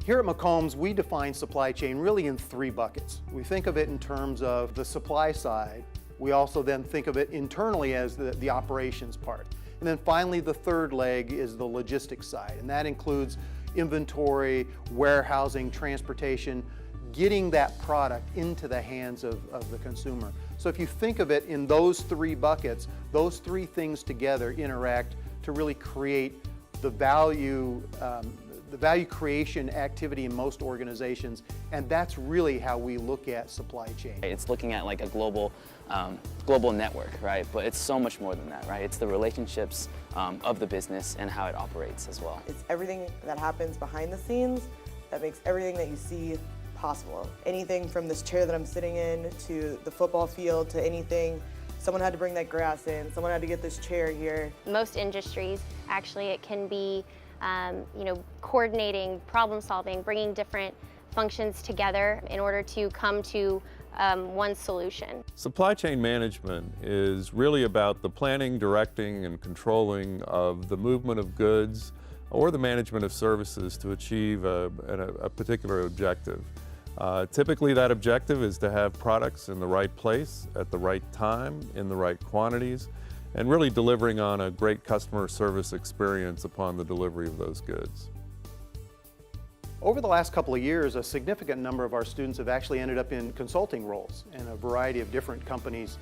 Here at McCombs, we define supply chain really in three buckets. We think of it in terms of the supply side. We also then think of it internally as the operations part. And then finally, the third leg is the logistics side, and that includes inventory, warehousing, transportation, getting that product into the hands of the consumer. So if you think of it in those three buckets, those three things together interact to really create the value creation activity in most organizations, and that's really how we look at supply chain. It's looking at like a global network, right? But it's so much more than that, right? It's the relationships of the business and how it operates as well. It's everything that happens behind the scenes that makes everything that you see possible. Anything from this chair that I'm sitting in to the football field to anything. Someone had to bring that grass in, someone had to get this chair here. Most industries, actually, it can be coordinating, problem solving, bringing different functions together in order to come to one solution. Supply chain management is really about the planning, directing, and controlling of the movement of goods or the management of services to achieve a particular objective. Typically that objective is to have products in the right place, at the right time, in the right quantities, and really delivering on a great customer service experience upon the delivery of those goods. Over the last couple of years, a significant number of our students have actually ended up in consulting roles in a variety of different companies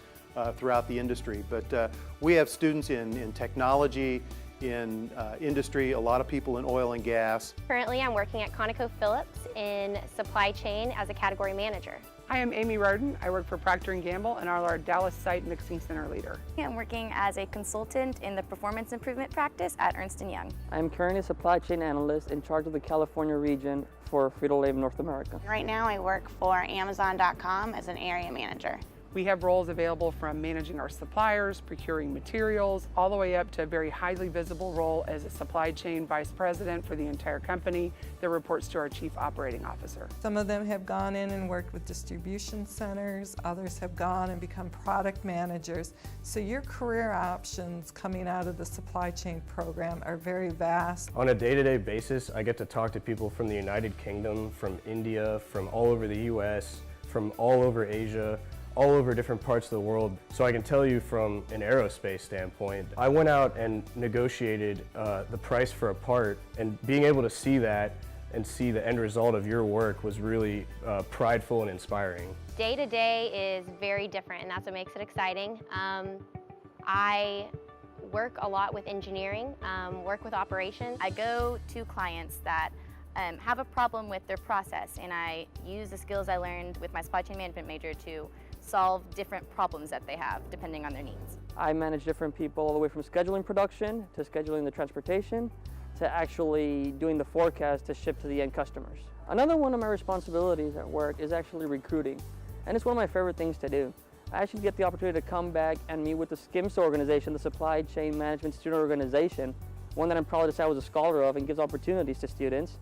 throughout the industry. But we have students in technology, in industry, a lot of people in oil and gas. Currently, I'm working at ConocoPhillips in supply chain as a category manager. Hi, I'm Amy Roden. I work for Procter & Gamble and are our Dallas site mixing center leader. I'm working as a consultant in the performance improvement practice at Ernst & Young. I'm currently a supply chain analyst in charge of the California region for Frito-Lay North America. Right now I work for Amazon.com as an area manager. We have roles available from managing our suppliers, procuring materials, all the way up to a very highly visible role as a supply chain vice president for the entire company that reports to our chief operating officer. Some of them have gone in and worked with distribution centers, others have gone and become product managers. So your career options coming out of the supply chain program are very vast. On a day-to-day basis, I get to talk to people from the United Kingdom, from India, from all over the US, from all over Asia, all over different parts of the world. So I can tell you from an aerospace standpoint, I went out and negotiated the price for a part, and being able to see that and see the end result of your work was really prideful and inspiring. Day to day is very different, and that's what makes it exciting. I work a lot with engineering, work with operations. I go to clients that have a problem with their process, and I use the skills I learned with my supply chain management major to solve different problems that they have depending on their needs. I manage different people all the way from scheduling production to scheduling the transportation to actually doing the forecast to ship to the end customers. Another one of my responsibilities at work is actually recruiting, and it's one of my favorite things to do. I actually get the opportunity to come back and meet with the SCIMS organization, the Supply Chain Management Student Organization, one that I'm proud to say I was a scholar of and gives opportunities to students.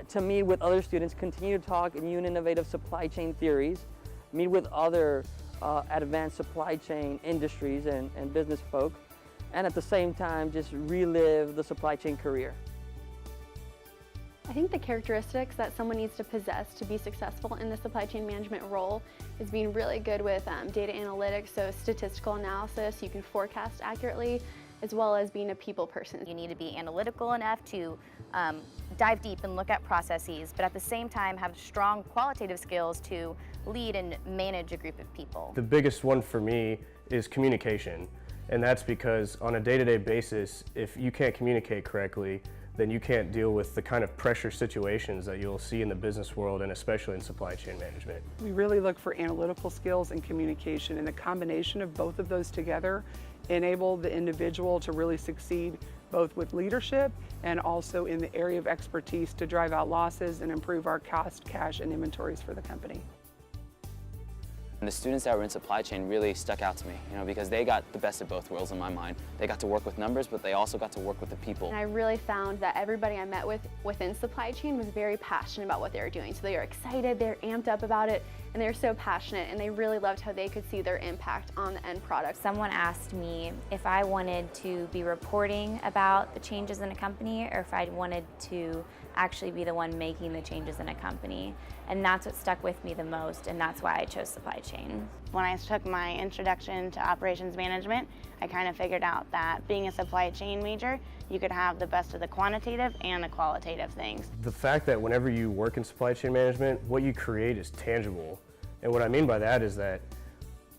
To meet with other students, continue to talk new and innovative supply chain theories, meet with other advanced supply chain industries and business folk, and at the same time just relive the supply chain career. I think the characteristics that someone needs to possess to be successful in the supply chain management role is being really good with data analytics, so statistical analysis, you can forecast accurately, as well as being a people person. You need to be analytical enough to dive deep and look at processes, but at the same time have strong qualitative skills to lead and manage a group of people. The biggest one for me is communication, and that's because on a day-to-day basis, if you can't communicate correctly, then you can't deal with the kind of pressure situations that you'll see in the business world and especially in supply chain management. We really look for analytical skills and communication, and the combination of both of those together enable the individual to really succeed both with leadership and also in the area of expertise to drive out losses and improve our cost, cash, and inventories for the company. And the students that were in supply chain really stuck out to me, because they got the best of both worlds in my mind. They got to work with numbers, but they also got to work with the people. And I really found that everybody I met with within supply chain was very passionate about what they were doing. So they were excited, they were amped up about it, and they're so passionate, and they really loved how they could see their impact on the end product. Someone asked me if I wanted to be reporting about the changes in a company or if I wanted to actually be the one making the changes in a company. And that's what stuck with me the most, and that's why I chose supply chain. When I took my introduction to operations management, I kind of figured out that being a supply chain major, you could have the best of the quantitative and the qualitative things. The fact that whenever you work in supply chain management, what you create is tangible. And what I mean by that is that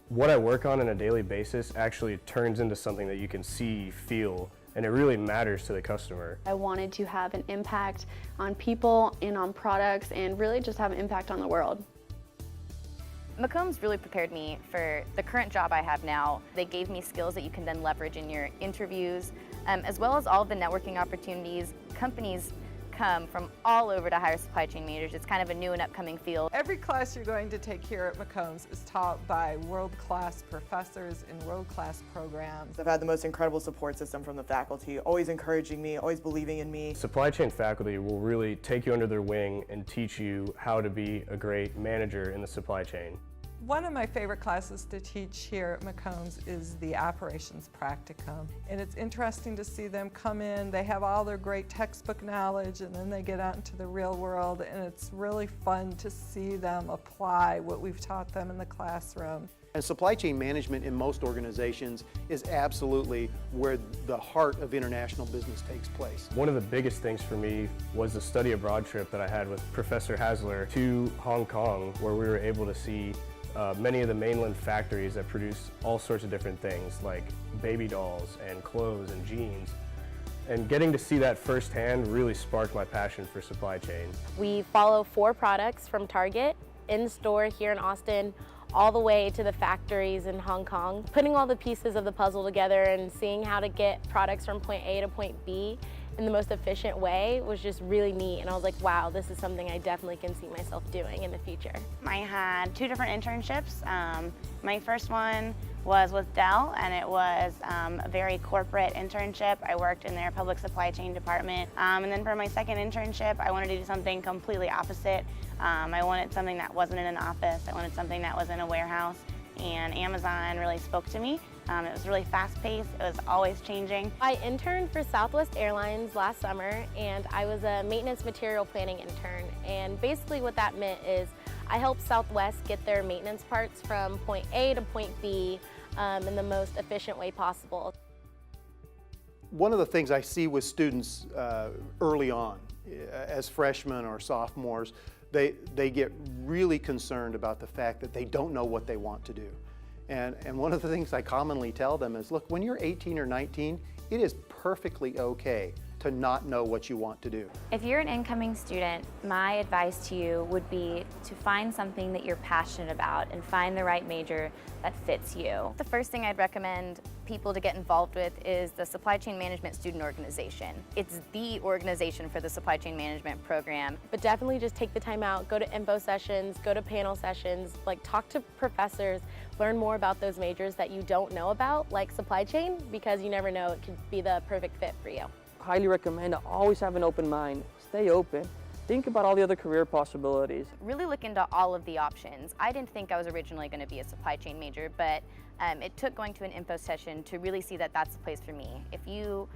what I work on a daily basis actually turns into something that you can see, feel, and it really matters to the customer. I wanted to have an impact on people and on products and really just have an impact on the world. McCombs really prepared me for the current job I have now. They gave me skills that you can then leverage in your interviews, as well as all of the networking opportunities. Companies come from all over to hire supply chain majors. It's kind of a new and upcoming field. Every class you're going to take here at McCombs is taught by world-class professors in world-class programs. I've had the most incredible support system from the faculty, always encouraging me, always believing in me. Supply chain faculty will really take you under their wing and teach you how to be a great manager in the supply chain. One of my favorite classes to teach here at McCombs is the operations practicum. And it's interesting to see them come in, they have all their great textbook knowledge, and then they get out into the real world, and it's really fun to see them apply what we've taught them in the classroom. And supply chain management in most organizations is absolutely where the heart of international business takes place. One of the biggest things for me was the study abroad trip that I had with Professor Hasler to Hong Kong, where we were able to see many of the mainland factories that produce all sorts of different things like baby dolls and clothes and jeans. And getting to see that firsthand really sparked my passion for supply chain. We follow 4 products from Target in store here in Austin all the way to the factories in Hong Kong. Putting all the pieces of the puzzle together and seeing how to get products from point A to point B in the most efficient way was just really neat, and I was like, wow, this is something I definitely can see myself doing in the future. I had 2 different internships. My first one was with Dell, and it was a very corporate internship. I worked in their public supply chain department. And then for my second internship, I wanted to do something completely opposite. I wanted something that wasn't in an office. I wanted something that was in a warehouse, and Amazon really spoke to me. It was really fast-paced, it was always changing. I interned for Southwest Airlines last summer, and I was a maintenance material planning intern. And basically what that meant is I helped Southwest get their maintenance parts from point A to point B in the most efficient way possible. One of the things I see with students early on, as freshmen or sophomores, they get really concerned about the fact that they don't know what they want to do. And one of the things I commonly tell them is, look, when you're 18 or 19, it is perfectly okay to not know what you want to do. If you're an incoming student, my advice to you would be to find something that you're passionate about and find the right major that fits you. The first thing I'd recommend people to get involved with is the Supply Chain Management Student Organization. It's the organization for the supply chain management program. But definitely just take the time out, go to info sessions, go to panel sessions, like talk to professors, learn more about those majors that you don't know about, like supply chain, because you never know, it could be the perfect fit for you. Highly recommend to always have an open mind. Stay open. Think about all the other career possibilities. Really look into all of the options. I didn't think I was originally going to be a supply chain major, but it took going to an info session to really see that that's the place for me. If you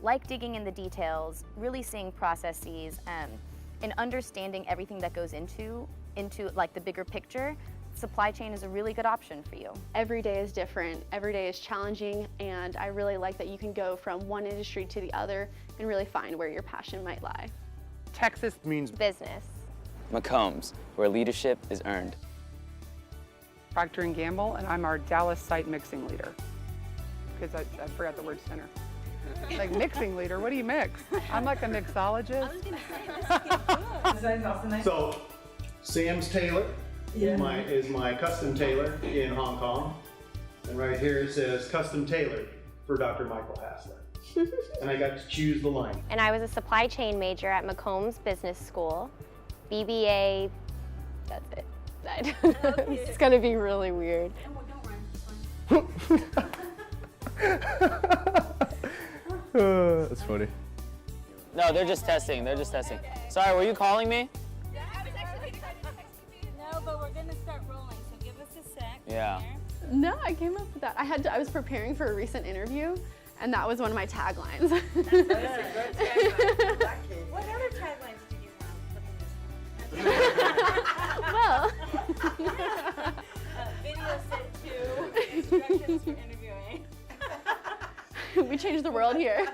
like digging in the details, really seeing processes, and understanding everything that goes into like the bigger picture, supply chain is a really good option for you. Every day is different, every day is challenging, and I really like that you can go from one industry to the other and really find where your passion might lie. Texas means Business. McCombs, where leadership is earned. Procter & Gamble, and I'm our Dallas site mixing leader. Because I forgot the word center. Like mixing leader, what do you mix? I'm like a mixologist. So, Sam's tailor is my custom tailor in Hong Kong. And right here it says custom tailored for Dr. Michael Hassler. And I got to choose the line. And I was a supply chain major at McCombs Business School. BBA, that's it. It's gonna be really weird. That's funny. No, they're just testing. They're just testing. Sorry, were you calling me? No, but we're gonna start. Yeah. No, I came up with that. I was preparing for a recent interview, and that was one of my taglines. What other taglines did you have? Well, Video set 2, instructions for interviewing. we changed the world here.